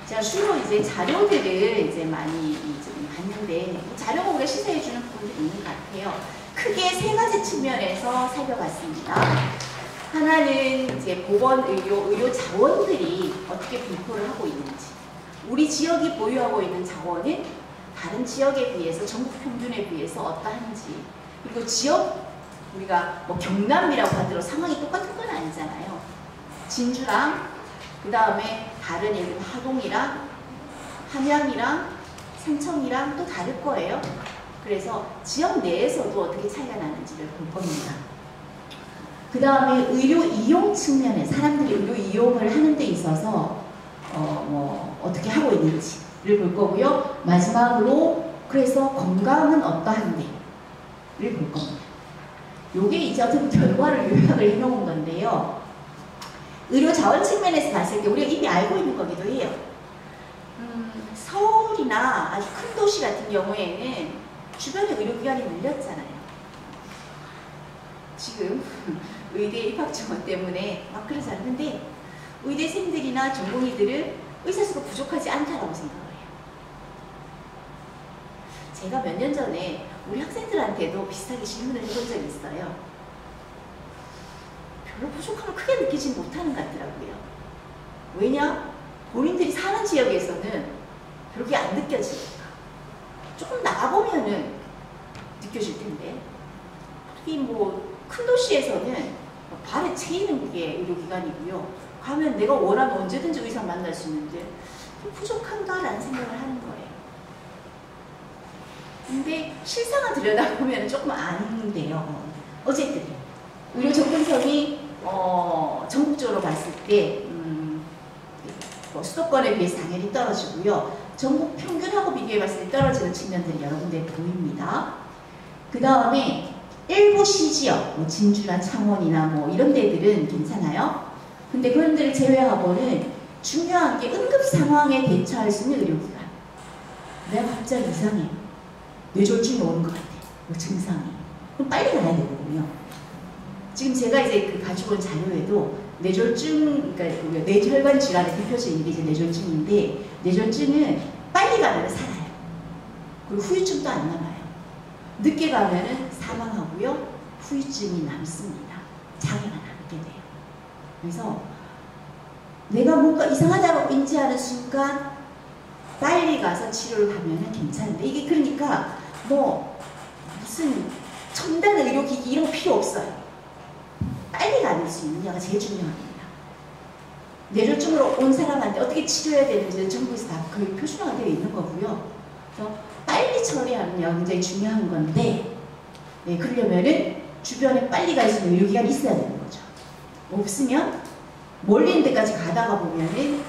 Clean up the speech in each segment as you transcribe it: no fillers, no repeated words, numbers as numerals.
제가 주로 이제 자료들을 이제 많이 좀 봤는데 자료가 우리가 시사해주는 부분도 있는 것 같아요. 크게 세 가지 측면에서 살펴봤습니다. 하나는 이제 의료 자원들이 어떻게 분포를 하고 있는지, 우리 지역이 보유하고 있는 자원은 다른 지역에 비해서 전국 평균에 비해서 어떠한지, 그리고 지역 우리가 뭐 경남이라고 하더라도 상황이 똑같은 건 아니잖아요. 진주랑 그 다음에 다른 예를 들면 하동이랑 함양이랑 산청이랑 또 다를 거예요. 그래서 지역 내에서도 어떻게 차이가 나는지를 볼 겁니다. 그 다음에 의료 이용 측면에 사람들이 의료 이용을 하는 데 있어서 어떻게 하고 있는지를 볼 거고요. 마지막으로 그래서 건강은 어떠한지를 볼 겁니다. 요게 이제 어떤 결과를 요약을 해놓은 건데요. 의료 자원 측면에서 봤을 때 우리가 이미 알고 있는 거기도 해요. 서울이나 아주 큰 도시 같은 경우에는 주변에 의료기관이 밀렸잖아요. 지금 의대 입학 지원 때문에 막 그러지 않는데 의대생들이나 전공의들은 의사수가 부족하지 않다라고 생각을 해요. 제가 몇 년 전에 우리 학생들한테도 비슷하게 질문을 해본 적이 있어요. 별로 부족함을 크게 느끼지 못하는 것 같더라고요. 왜냐? 본인들이 사는 지역에서는 그렇게 안 느껴지니까. 조금 나가보면은 느껴질 텐데, 특히 뭐 큰 도시에서는 발에 채이는 게 의료기관이고요. 가면 내가 원하면 언제든지 의사 만날 수 있는데 부족한가라는 생각을 하는 거예요. 근데 실상을 들여다보면 조금 아닌데요. 어쨌든 의료 접근성이 전국적으로 봤을 때 수도권에 비해서 당연히 떨어지고요. 전국 평균하고 비교해 봤을 때 떨어지는 측면들이 여러 군데 보입니다. 그 다음에 일부 시지역, 뭐 진주나 창원이나 뭐 이런 데들은 괜찮아요. 근데 그런 데를 제외하고는 중요한 게 응급 상황에 대처할 수 있는 의료기관. 내가 갑자기 이상해. 뇌졸중이 오는 것 같아. 뭐 증상이. 그럼 빨리 가야 되거든요. 지금 제가 이제 가지고 온 자료에도 뇌졸중, 그러니까 뇌혈관 질환의 대표적인 게 이제 뇌졸중인데, 뇌졸중은 빨리 가면 살아요. 그리고 후유증도 안 남아요. 늦게 가면은 사망하고요. 후유증이 남습니다. 장애가 남게 돼요. 그래서 내가 뭔가 이상하다고 인지하는 순간 빨리 가서 치료를 하면은 괜찮은데, 이게 그러니까 뭐 무슨 첨단 의료기기 이런 거 필요 없어요. 빨리 가는 수 있느냐가 제일 중요합니다. 뇌졸중으로 온 사람한테 어떻게 치료해야 되는지는 정부에서 다 거의 표준화가 되어 있는 거고요. 그래서 빨리 처리하느냐가 굉장히 중요한 건데, 네, 그러려면은 주변에 빨리 갈 수 있는 의료기관이 있어야 되는 거죠. 없으면 멀리 있는 데까지 가다가 보면은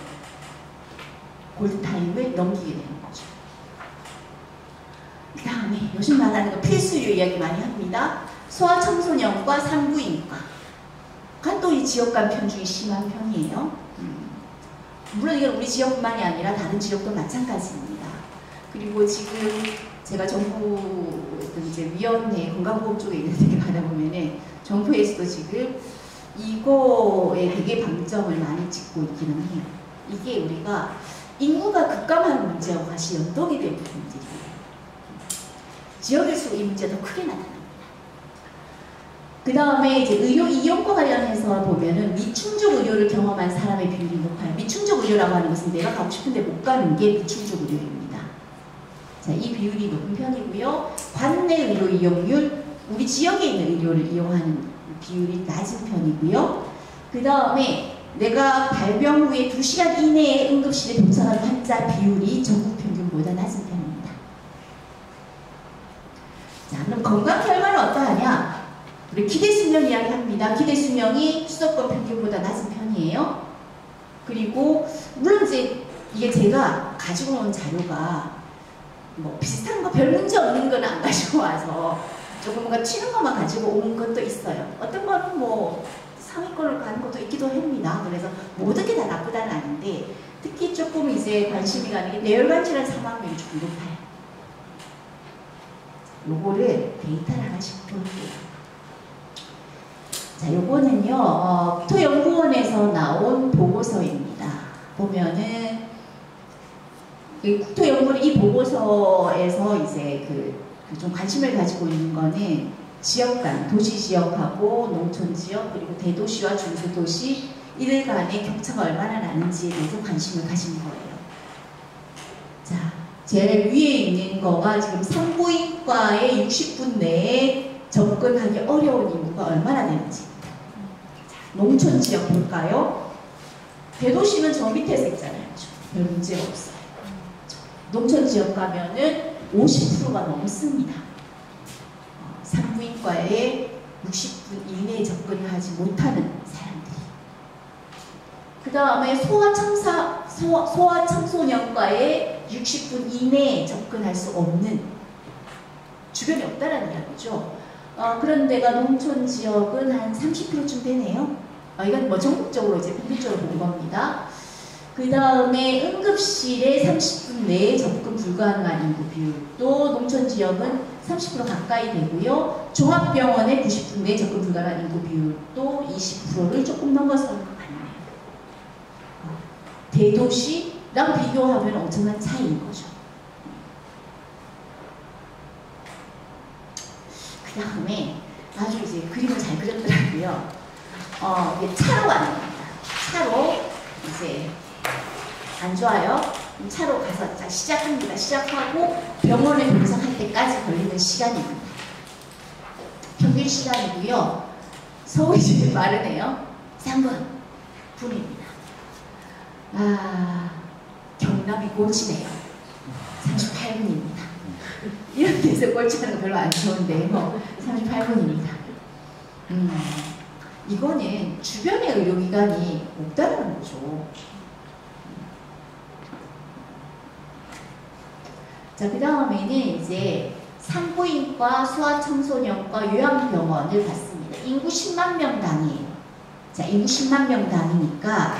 골든타임을 넘기게 되는 거죠. 그 다음에 요즘 말하는 거 필수의료 이야기 많이 합니다. 소아청소년과 산부인과. 또 이 지역 간 편중이 심한 편이에요. 물론 이건 우리 지역뿐만이 아니라 다른 지역도 마찬가지입니다. 그리고 지금 제가 정부 이제 위원회 건강보험 쪽에 있는 데 받아보면은 정부에서도 지금 이거에 되게 방점을 많이 찍고 있기는 해요. 이게 우리가 인구가 급감하는 문제와 같이 연동이 된 부분들이에요. 지역일수록 이 문제가 더 크게 나타납니다. 그 다음에 이제 의료 이용과 관련해서 보면은 미충족 의료를 경험한 사람의 비율이 높아요. 미충족 의료라고 하는 것은 내가 가고 싶은데 못 가는 게 미충족 의료입니다. 자, 이 비율이 높은 편이고요. 관내 의료 이용률, 우리 지역에 있는 의료를 이용하는 비율이 낮은 편이고요. 그 다음에 내가 발병 후에 2시간 이내에 응급실에 도착한 환자 비율이 전국 평균보다 낮은 편입니다. 자, 그럼 건강 결과는 어떠하냐? 우리 기대 수명 이야기 합니다. 기대 수명이 수도권 평균보다 낮은 편이에요. 그리고 물론 이제 이게 제가 가지고 온 자료가 뭐 비슷한 거 별 문제 없는 건 안 가지고 와서 조금 뭔가 튀는 것만 가지고 온 것도 있어요. 어떤 거는 뭐 상위권을 가는 것도 있기도 합니다. 그래서 모든 게 다 나쁘다는 아닌데, 특히 조금 이제 관심이 가는 게 뇌혈관 질환 사망률이 조금 높아요. 요거를 데이터를 하나씩 볼게요. 자, 요거는요, 국토연구원에서 나온 보고서입니다. 보면은 국토연구는 이 보고서에서 이제 좀 관심을 가지고 있는 거는 지역 간, 도시 지역하고 농촌 지역, 그리고 대도시와 중소도시 이들 간의 격차가 얼마나 나는지에 대해서 관심을 가진 거예요. 자, 제일 위에 있는 거가 지금 산부인과의 60분 내에 접근하기 어려운 인구가 얼마나 되는지입니다. 자, 농촌 지역 볼까요? 대도시는 저 밑에서 있잖아요. 별 문제가 없어요. 농촌 지역 가면은 50%가 넘습니다. 산부인과에 60분 이내에 접근하지 못하는 사람들이. 그 다음에 소아청소년과에 60분 이내에 접근할 수 없는, 주변에 없다라는 이야기죠. 그런 데가 농촌 지역은 한 30%쯤 되네요. 이건 뭐 전국적으로 이제 평균적으로 본 겁니다. 그 다음에 응급실에 30분 내에 접근 불가능한 인구 비율도 농촌 지역은 30% 가까이 되고요. 종합병원에 90분 내에 접근 불가능한 인구 비율도 20%를 조금 넘어서는 것 같네요. 대도시랑 비교하면 엄청난 차이인 거죠. 그 다음에 아주 이제 그림을 잘 그렸더라고요. 이게 차로 가는 겁니다. 차로 이제 안 좋아요. 차로 가서 자, 시작합니다. 시작하고 병원에 도착할 때까지 걸리는 시간입니다. 평균 시간이고요. 서울이 제일 빠르네요. 3분 분입니다. 경남이 꼴찌네요. 38분입니다. 이런 데서 꼴찌하는 거 별로 안 좋은데 38분입니다. 이거는 주변의 의료기관이 없다는 거죠. 자, 그 다음에는 이제 산부인과, 소아청소년과, 요양병원을 봤습니다. 인구 10만 명당이에요. 자, 인구 10만 명당이니까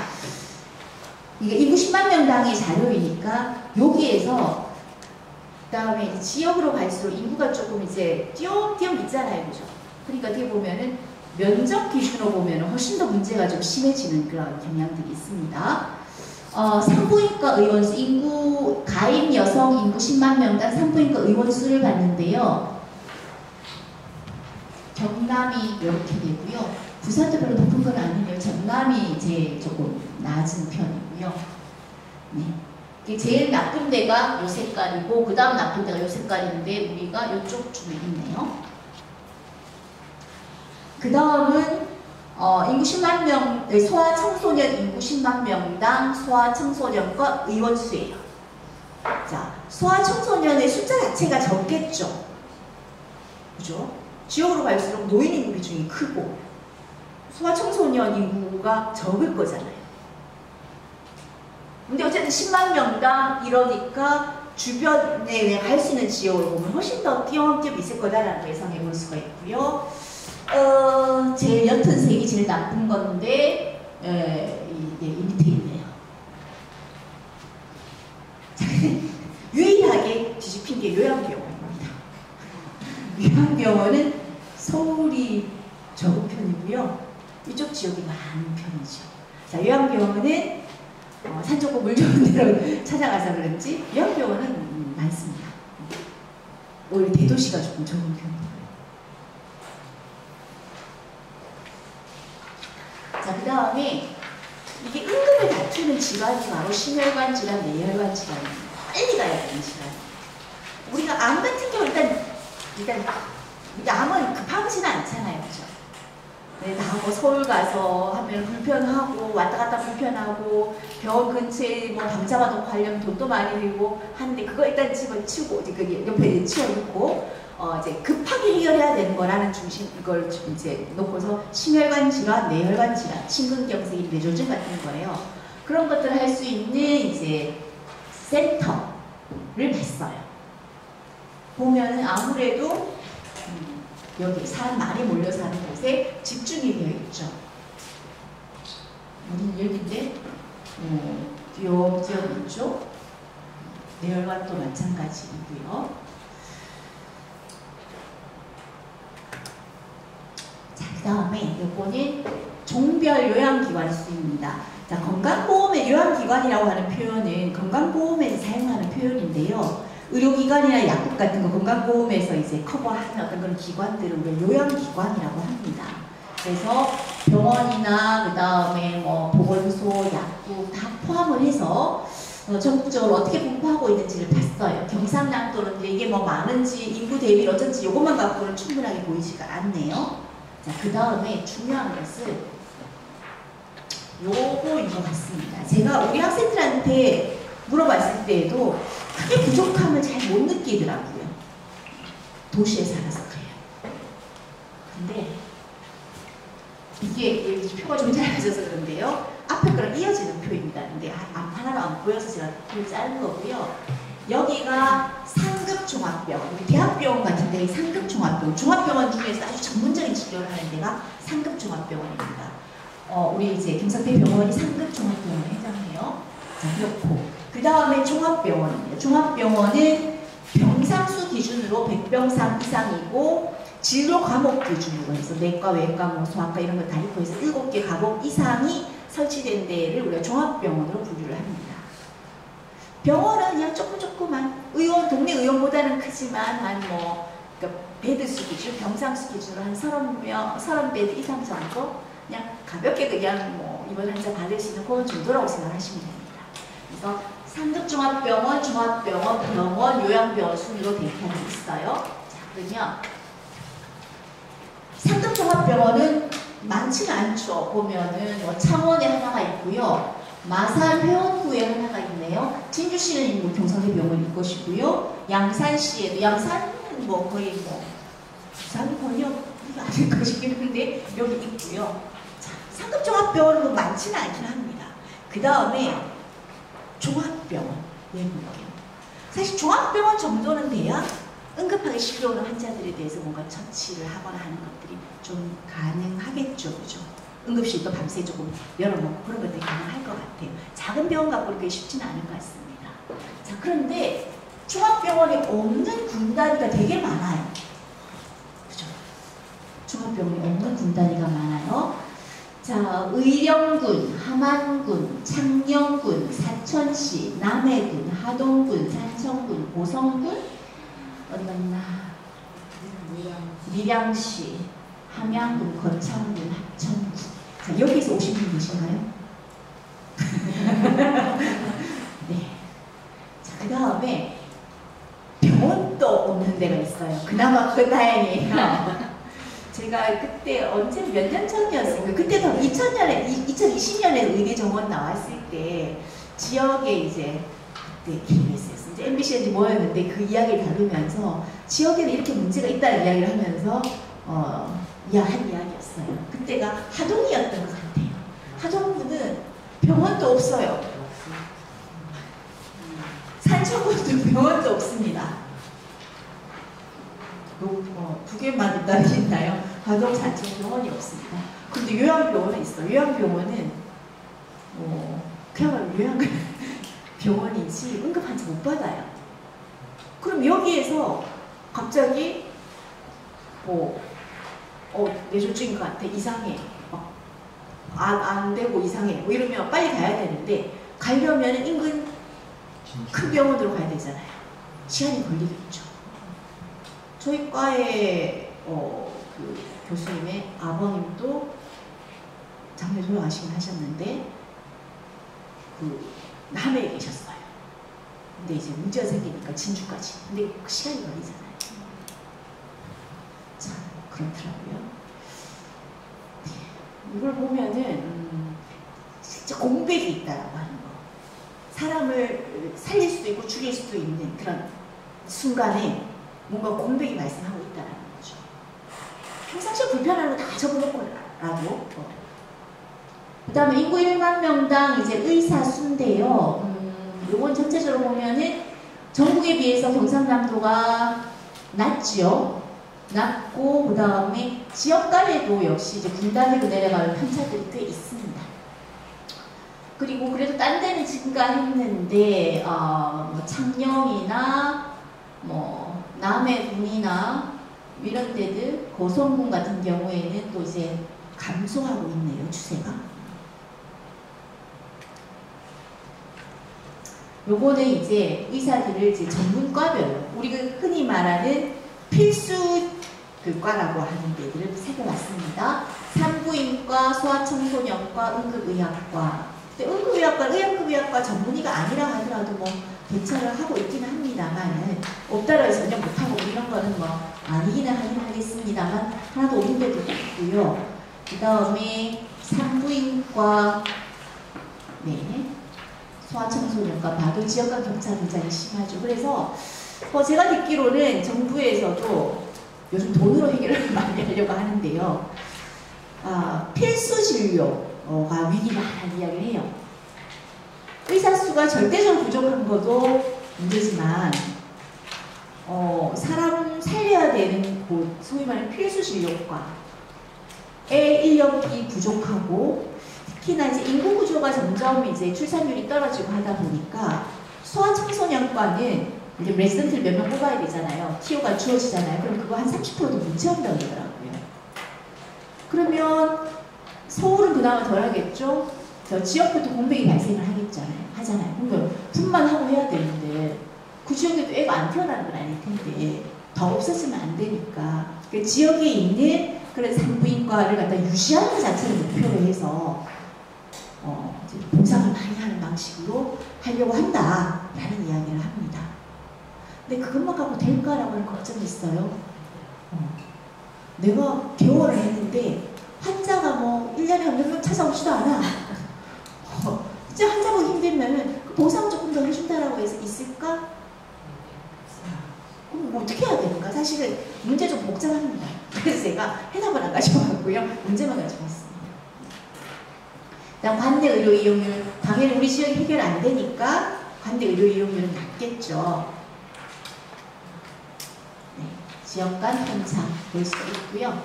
이게 인구 10만 명당의 자료이니까 여기에서 그 다음에 지역으로 갈수록 인구가 조금 이제 띄엄띄엄 있잖아요, 그죠? 그러니까 어떻게 보면은 면적 기준으로 보면 훨씬 더 문제가 좀 심해지는 그런 경향들이 있습니다. 산부인과 의원수, 인구, 가입 여성 인구 10만 명당 산부인과 의원수를 봤는데요. 경남이 이렇게 되고요. 부산도 별로 높은 건 아니에요. 전남이 이제 조금 낮은 편이고요. 네. 제일 나쁜 데가 요 색깔이고, 그 다음 나쁜 데가 요 색깔인데, 우리가 이쪽 중에 있네요. 그 다음은 인구 10만 명, 소아청소년 인구 10만 명당 소아청소년과 의원수예요. 자, 소아청소년의 숫자 자체가 적겠죠. 그죠? 지역으로 갈수록 노인 인구 비중이 크고 소아청소년 인구가 적을 거잖아요. 근데 어쨌든 10만 명당 이러니까 주변에 할 수 있는 지역으로 보면 훨씬 더 띄엄띄엄 있을 거다라는 걸 예상해 볼 수가 있고요. 제일 옅은 색이 제일 나쁜 건데, 이 밑에 있네요. 유일하게 뒤집힌 게 요양병원입니다. 요양병원은 서울이 적은 편이고요. 이쪽 지역이 많은 편이죠. 자, 요양병원은 산 좋고 물 좋은 데로 찾아가서 그런지 요양병원은 많습니다. 오히려 대도시가 조금 적은 편이에요. 자, 그 다음에 이게 임금을 다투는 질환이 바로 심혈관 질환, 뇌혈관 질환입니다. 빨리 가야 되는 질환. 우리가 암 같은 경우 일단 암은 급하지는 않잖아요, 그죠? 네, 다 뭐 서울 가서 하면 불편하고 왔다 갔다 불편하고 병원 근처에 뭐 밤 잡아놓고 하려면 돈도 많이 들고 하는데 그거 일단 집어치우고 그 옆에 치워놓고 이제 급하게 해결해야 되는 거라는 중심 이걸 이제 놓고서 심혈관 질환, 뇌혈관 질환, 심근경색, 뇌졸중 같은 거예요. 그런 것들을 할 수 있는 이제 센터를 봤어요. 보면은 아무래도 여기 사람 많이 몰려 사는 곳에 집중이 되어 있죠. 우리는 여기인데 띄엄띄엄 있죠. 뇌혈관도 마찬가지이고요. 자, 그 다음에 요거는 종별 요양기관 수입니다. 자, 건강보험의 요양기관이라고 하는 표현은 건강보험에 사용하는 표현 표현인데요. 의료기관이나 약국 같은 거 건강보험에서 이제 커버하는 어떤 그런 기관들을 우리가 요양기관이라고 합니다. 그래서 병원이나 그 다음에 뭐 보건소, 약국 다 포함을 해서 전국적으로 어떻게 분포하고 있는지를 봤어요. 경상남도는 이게 뭐 많은지 인구 대비 어쩐지 이것만 갖고는 충분하게 보이지가 않네요. 자, 그 다음에 중요한 것은 요거인 것 같습니다. 제가 우리 학생들한테 물어봤을 때에도 크게 부족함을 잘 못 느끼더라고요. 도시에 살아서 그래요. 근데 이게 표가 좀 짧아져서 그런데요. 앞에 거랑 이어지는 표입니다. 근데 하나도 안 보여서 제가 표를 자른 거고요. 여기가 상급종합병원, 우리 대학병원 같은 데 상급종합병원, 종합병원 중에서 아주 전문적인 치료를 하는 데가 상급종합병원입니다. 우리 이제 김석대 병원이 상급종합병원에 해당해요. 자, 그렇고 그 다음에 종합병원입니다. 종합병원은 병상수 기준으로 100병상 이상이고 진료 과목 기준으로 해서 내과, 외과, 뭐 소아과 이런 거 다 있고 해서 7개 과목 이상이 설치된 데를 우리가 종합병원으로 분류를 합니다. 병원은 그냥 조그만 동네 의원보다는 크지만 한 뭐 그러니까 베드수 기준, 병상수 기준으로 한 30베드 이상 정도 그냥 가볍게 그냥 뭐 입원 환자 받을 수 있는 그런 정도라고 생각하시면 됩니다. 그래서 상급종합병원, 종합병원, 병원, 요양병원 순으로 대표하고 있어요. 자, 그러면 상급종합병원은 많지는 않죠. 보면은 뭐 창원에 하나가 있고요. 마산 회원구에 하나가 있네요. 진주시는 뭐 경성대 병원일 것이고요. 양산시에도 양산은 뭐 거의 뭐 부산 권역이 아닐 것이긴 한데 여기 있고요. 자, 상급종합병원은 뭐 많지는 않긴 합니다. 그 다음에 종합병원 내볼게요. 사실 종합병원 정도는 돼야 응급하게 시끄러운 환자들에 대해서 뭔가 처치를 하거나 하는 것들이 좀 가능하겠죠. 그죠? 응급실도 밤새 조금 열어놓고 그런 것들이 가능할 것 같아요. 작은 병원 갖고 그렇게 쉽지는 않을 것 같습니다. 자, 그런데 종합병원에 없는 군단위가 되게 많아요. 그죠? 종합병원에 없는 군단위가 많아요. 자, 의령군, 함안군, 창녕군, 사천시, 남해군, 하동군, 산청군, 고성군, 어디 갔나? 밀양시, 함양군, 거창군, 합천군. 자, 여기서 오신 분 계신가요? 네. 자, 그 다음에 병원도 없는 데가 있어요. 그나마 그 다행이에요. 제가 그때 언제 몇 년 전이었어요. 그때 더 2020년에 의대 정원 나왔을 때 지역에 이제 그때 KBS였어요. 이제 MBC인지 뭐였는데 그 이야기를 다루면서 지역에는 이렇게 문제가 있다는 이야기를 하면서 한 이야기였어요. 그때가 하동이었던 것 같아요. 하동구는 병원도 없어요. 산청구도 병원도 없습니다. 두 개만 있다는 게 있나요? 하동, 산청 병원이 없습니다. 근데 요양병원은 있어요. 요양병원은 그야말로 요양병원이지 응급환자 못 받아요. 그럼 여기에서 갑자기 뇌졸중인 것 같아, 이상해, 안 되고 이상해 뭐 이러면 빨리 가야 되는데 가려면 인근 큰 병원으로 가야 되잖아요. 시간이 걸리겠죠. 저희 과의 그 교수님의 아버님도 작년에 돌아가시긴 하셨는데 그 남해에 계셨어요. 근데 이제 문제가 생기니까 진주까지. 근데 그 시간이 걸리잖아요. 참 그렇더라고요. 이걸 보면은 진짜 공백이 있다라고 하는 거. 사람을 살릴 수도 있고 죽일 수도 있는 그런 순간에 뭔가 공백이 발생하고 있다는 거죠. 평상시에 불편한 거 다 접어놓고라고. 그 다음에 인구 1만 명당 이제 의사 수인데요. 요건 전체적으로 보면은 전국에 비해서 경상남도가 낮죠. 낮고, 그 다음에 지역 간에도 역시 이제 군단위로 내려가는 편차들이 꽤 있습니다. 그리고 그래도 딴 데는 증가했는데, 뭐 창녕이나, 뭐, 남해군이나, 이런 데들, 고성군 같은 경우에는 또 이제 감소하고 있네요, 추세가. 요거는 이제 의사들을 이제 전문과별로 우리가 흔히 말하는 필수 그 과라고 하는 데들을 살펴봤습니다. 산부인과, 소아청소년과, 응급의학과. 근데 응급의학과, 의학급의학과 전문의가 아니라 하더라도 뭐 대처를 하고 있기는 합니다만 없다고 해서 전혀 못하고 이런 거는 뭐 아니기는 하겠습니다만 하나도 없는 데도 있고요. 그 다음에 산부인과, 네, 소아청소년과 봐도 지역간 격차 굉장히 심하죠. 그래서 제가 듣기로는 정부에서도 요즘 돈으로 해결을 많이 하려고 하는데요. 필수 진료가 위기다라는 이야기를 해요. 의사 수가 절대적으로 부족한 것도 문제지만 사람 살려야 되는 곳, 소위 말하는 필수 진료과의 인력이 부족하고 특히나 이제 인구 구조가 점점 이제 출산율이 떨어지고 하다 보니까 소아청소년과는 이제 레지던트를 몇 명 뽑아야 되잖아요. TO가 주어지잖아요. 그럼 그거 한 30%도 못 채운다고 그러더라고요. 그러면 서울은 그나마 덜 하겠죠? 지역부터 공백이 발생을 하잖아요. 그러면 분만하고 해야 되는데 그 지역에도 애가 안 태어나는 건 아닐 텐데 더 없었으면 안 되니까 그 지역에 있는 그런 산부인과를 갖다 유지하는 자체를 목표로 해서 보상을 많이 하는 방식으로 하려고 한다라는 이야기를 합니다. 근데 그것만 갖고 될까라고 하는 걱정이 있어요. 내가 개원을 했는데 환자가 뭐 1년에 몇 명 찾아오지도 않아. 진짜 환자가 힘들면 그 보상 조금 더 해준다라고 해서 있을까? 그럼 뭐 어떻게 해야 되는가? 사실은 문제 좀 복잡합니다. 그래서 제가 해답을 안 가져왔고요. 문제만 가져왔습니다. 일단 관내 의료 이용률, 당연히 우리 지역이 해결 안 되니까 관내 의료 이용률은 낮겠죠. 네, 지역 간 편차 볼 수 있고요.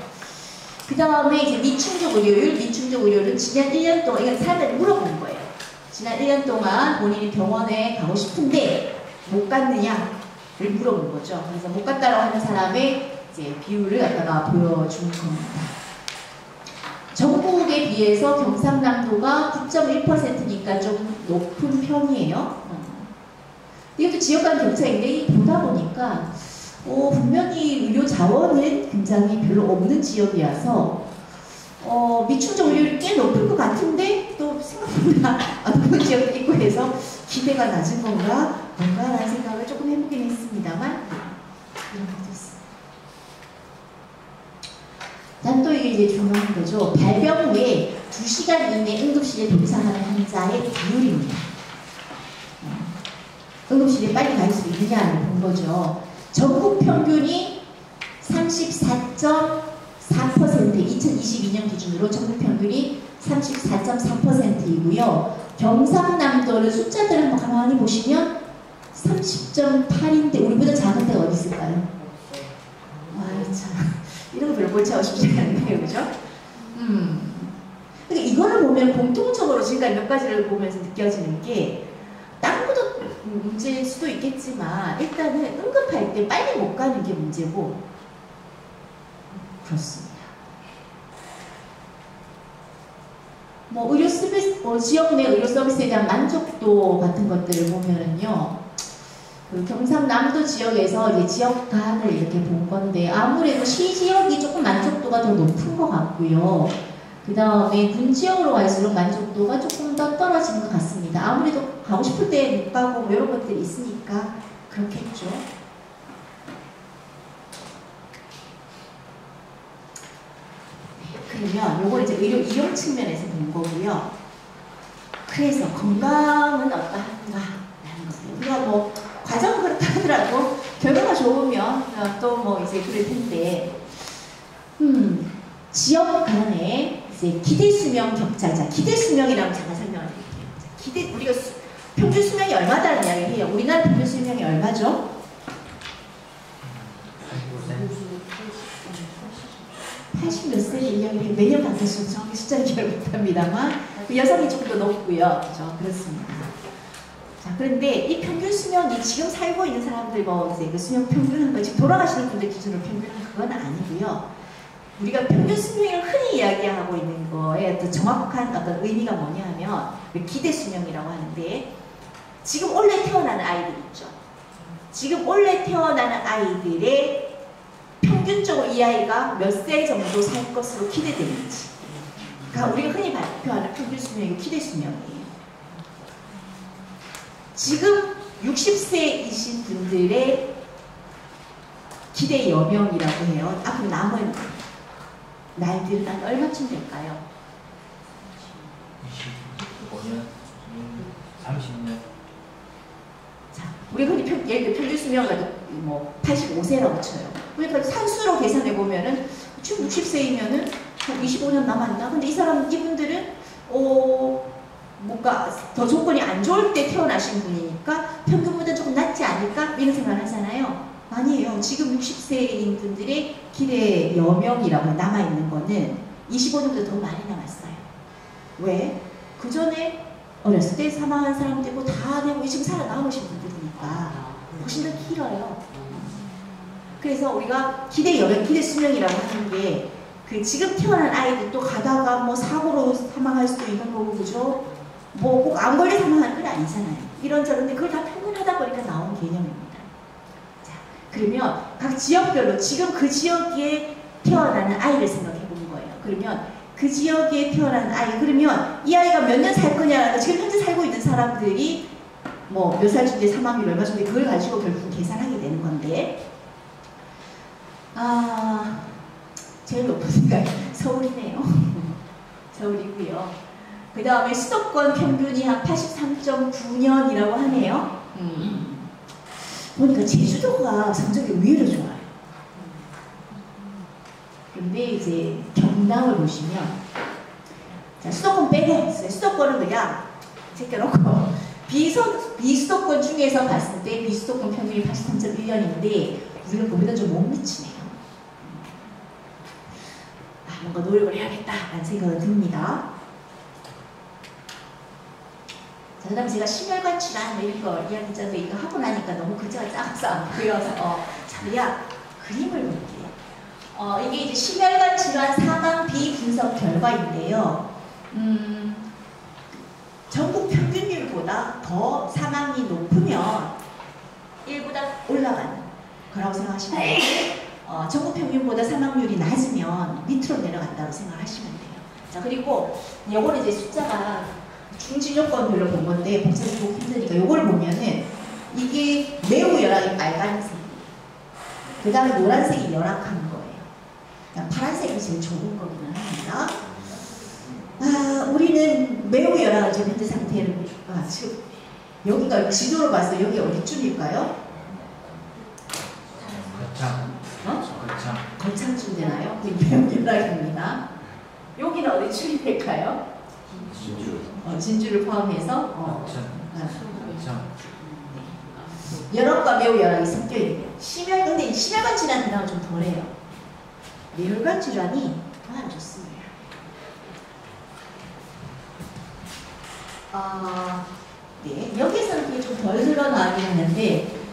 그 다음에 이제 미충족 의료율, 미충족 의료는 지난 1년 동안, 이건 사람들이 물어본 거예요. 지난 1년 동안 본인이 병원에 가고 싶은데 못 갔느냐를 물어본 거죠. 그래서 못 갔다고 하는 사람의 이제 비율을 갖다가 보여준 겁니다. 전국에 비해서 경상남도가 9.1%니까 좀 높은 편이에요. 이것도 지역 간 격차인데 보다 보니까 분명히 의료 자원은 굉장히 별로 없는 지역이어서 미충족 의료율이 꽤 높을 것 같은데 또 생각보다 높은 지역도 있고 해서 기대가 낮은 뭔가라는 생각을 조금 해보긴 했습니다만 이런 것도 있습니다. 난 또 이게 이제 중요한 거죠. 발병 후에 2시간 이내 응급실에 동참하는 환자의 비율입니다. 응급실에 빨리 갈 수 있느냐를 본 거죠. 전국 평균이 34.4%, 2022년 기준으로 전국 평균이 34.4%이고요. 경상남도는 숫자들을 한번 가만히 보시면 30.8인데 우리보다 작은 데가 어디 있을까요? 참 이런 거 별로 골치하고 싶지 않네요, 그죠? 그러니까 이거를 보면 공통적으로 지금까지 몇 가지를 보면서 느껴지는 게 다른 것도 문제일 수도 있겠지만 일단은 응급할 때 빨리 못 가는 게 문제고 그렇습니다. 뭐 의료 서비스, 지역 내 의료 서비스에 대한 만족도 같은 것들을 보면은요, 그 경상남도 지역에서 이제 지역 간을 이렇게 본 건데 아무래도 시 지역이 조금 만족도가 더 높은 것 같고요. 그 다음에 군 지역으로 갈수록 만족도가 조금 더 떨어지는 것 같습니다. 아무래도 가고 싶을 때 못 가고 뭐 이런 것들이 있으니까 그렇겠죠. 그러면 요걸 이제 의료 이용 측면에서 본 거고요. 그래서 건강은 어떠한가라는 거예요. 우리가 뭐 과정은 그렇다 하더라도 결과가 좋으면 또 뭐 이제 그럴 텐데, 지역 간에 이제 기대 수명 격차자, 기대 수명이라고 잠깐 설명을 드릴게요. 우리가 평균 수명이 얼마다는 이야기를 해요. 우리나라 평균 수명이 얼마죠? 80몇 세를 이야기를 해요. 매년 바뀌어서 정확히 숫자를 기억 못합니다만 그 여성이 조금 더 높고요. 그렇죠? 그렇습니다. 자, 그런데 이 평균 수명이 지금 살고 있는 사람들 뭐 이제 그 수명 평균한 거 지금 돌아가시는 분들 기준으로 평균한 그건 아니고요. 우리가 평균 수명을 흔히 이야기하고 있는 거에 어떤 정확한 어떤 의미가 뭐냐 하면 기대 수명이라고 하는데 지금 원래 태어나는 아이들 있죠. 지금 원래 태어나는 아이들의 평균적으로 이 아이가 몇 세 정도 살 것으로 기대되는지. 그러니까 우리가 흔히 발표하는 평균 수명이 기대 수명이에요. 지금 60세이신 분들의 기대 여명이라고 해요. 앞으로 남은 날들은 한 얼마쯤 될까요? 25년, 30년. 자, 우리 흔히 예를 들어 평균 수명을 뭐 85세라고 쳐요. 그러니까 산수로 계산해 보면은 지금 60세이면은 한 25년 남았나? 근데 이분들은 뭔가 더 조건이 안 좋을 때 태어나신 분이니까 평균보다 조금 낫지 않을까? 이런 생각을 하잖아요. 아니에요. 지금 60세인 분들의 기대 여명이라고 남아있는 거는 25년보다 더 많이 남았어요. 왜? 그 전에 어렸을 때 사망한 사람들고 다 되고 지금 살아남으신 분들이니까 훨씬 더 길어요. 그래서 우리가 기대 여명, 기대 수명이라고 하는 게 그 지금 태어난 아이들도 가다가 뭐 사고로 사망할 수도 있는 거고, 그죠? 뭐 꼭 암 걸려 사망하는 건 아니잖아요. 이런저런데 그걸 다 평균하다 보니까 나온 개념입니다. 자, 그러면 각 지역별로 지금 그 지역에 태어나는 아이를 생각해 보는 거예요. 그러면 그 지역에 태어난 아이, 그러면 이 아이가 몇 년 살 거냐라는 지금 현재 살고 있는 사람들이 뭐 몇 살쯤에 사망률 얼마 정도 그걸 가지고 결국 계산하게 되는 건데, 제일 높은 데가 서울이네요. 서울이고요. 그 다음에 수도권 평균이 한 83.9년이라고 하네요. 보니까 제주도가 성적이 의외로 좋아요. 근데 이제 경남을 보시면, 자, 수도권 빼고, 수도권은 그냥 제껴놓고, 비수도권 중에서 봤을 때 비수도권 평균이 83.1년인데, 우리는 그보다 좀 못 미치네요. 뭔가 노력을 해야겠다라는 생각이 듭니다. 자, 그 다음에 제가 심혈관 질환 이런 거 이야기했는데 이거 하고 나니까 너무 글자가 작아서 안 보여서 자리야 그림을 볼게요. 이게 이제 심혈관 질환 사망 비분석 결과인데요. 전국 평균율보다 더 사망이 높으면 1보다 올라가는 거라고 생각하시면 돼요. 전국 평균보다 사망률이 낮으면 밑으로 내려간다고 생각하시면 돼요. 자, 그리고 요거는 이제 숫자가 중진요건별로 본 건데 복잡히 보기 힘드니까 요걸 보면은 이게 매우 열악이 빨간색, 그 다음에 노란색이 열악한 거예요. 파란색이 제일 좋은 거기는 합니다. 우리는 매우 열악한 지금 현재 상태를 지금 여기가 지도로 봐서 여기 어디쯤일까요? 거창쯤 되나요? 매우 열악입니다. 여기는 어디쯤이 될까요? 진주. 진주를 포함해서 열악과 매우 열악이 섞여 있네요. 근데 이 심혈관 질환 그나마 좀 덜해요. 뇌혈관 질환이 더 안 좋습니다. 네, 여기서는 그게 좀 덜 드러나긴 하는데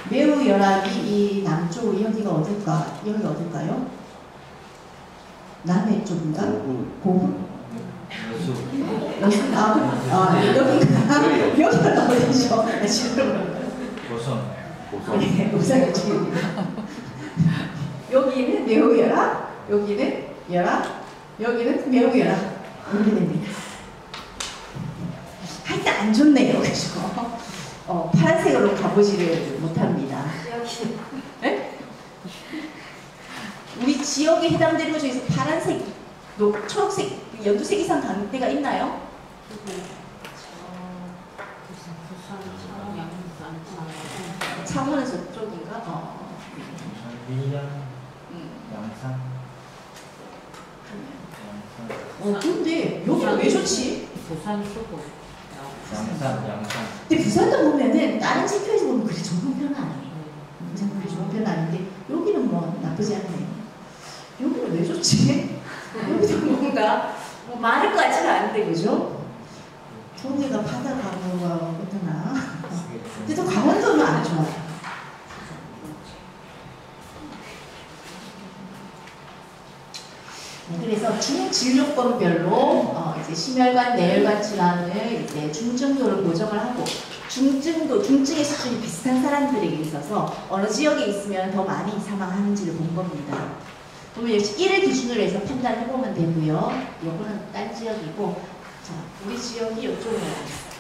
매우 열악이 이 남쪽 여기가 어딜까? 여기가 어딜까요? 남해 쪽인가? 고분? 여기가 어디죠? 고성. 네, 고성이 쪽입니다. 여기는 매우 열악, 여기는 열악, 여기는 매우 열악. 이렇게 됩니다. 하여튼 안 좋네요. 그죠? 파란색으로 가보지를 못합니다. 네? 우리 지역에 해당되는 것 중에서 파란색, 초록색, 연두색 이상 가는 데가 있나요? 창원은 저쪽인가? 밀양, 양산. 근데 여기가 왜 좋지? 부산 수도. 양산. 근데 부산도 보면은 다른 지표에서 보면 그리 좋은 편은 아니에요. 그리 좋은 편은 아닌데 여기는 뭐 나쁘지 않네요. 여기는 왜 좋지? 여기도 뭔가 많을 것 같지는 않은데, 그죠? 저기가 바다 가고가 어떠나? 근데 또 강원도는 안 좋아요. 그래서 중진료권별로 이제 심혈관, 뇌혈관 질환을 이제 중증도를 고정을 하고 중증의 수준이 비슷한 사람들에게 있어서 어느 지역에 있으면 더 많이 사망하는지를 본 겁니다. 그러면 이를 기준으로 해서 판단해 보면 되고요. 요거는 딴 지역이고, 자, 우리 지역이 이쪽으로 있어요.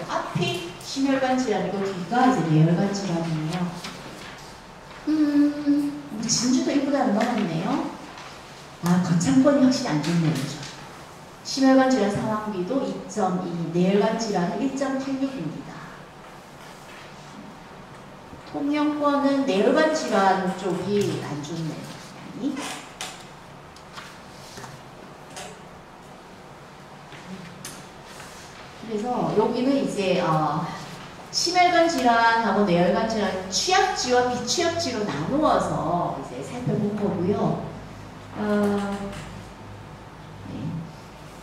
앞이 심혈관 질환이고 뒤가 이제 뇌혈관 질환이에요. 우리 진주도 1보다 안 넘었네요. 아, 거창권이 확실히 안 좋네요. 그죠? 심혈관 질환 사망비도 2.2, 뇌혈관 질환은 1.86입니다. 통영권은 뇌혈관 질환 쪽이 안 좋네요. 그래서 여기는 이제 심혈관 질환하고 뇌혈관 질환 취약지와 비취약지로 나누어서 이제 살펴본 거고요.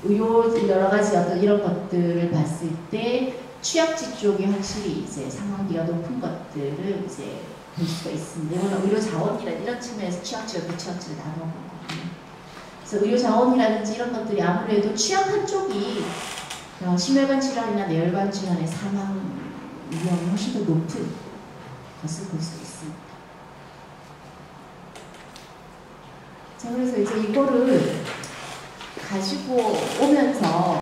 의료 여러 가지 어떤 이런 것들을 봤을 때 취약지 쪽이 확실히 이제 상황비가 높은 것들을 이제 볼 수가 있습니다. 이거는 의료 자원이라는 이런 측면에서 취약지와 비취약지를 나눠 본 거고요. 그래서 의료 자원이라든지 이런 것들이 아무래도 취약한 쪽이 심혈관 질환이나 뇌혈관 질환의 사망 위험이 훨씬 더 높은 것을 볼 수 있습니다. 자, 그래서 이제 이거를 가지고 오면서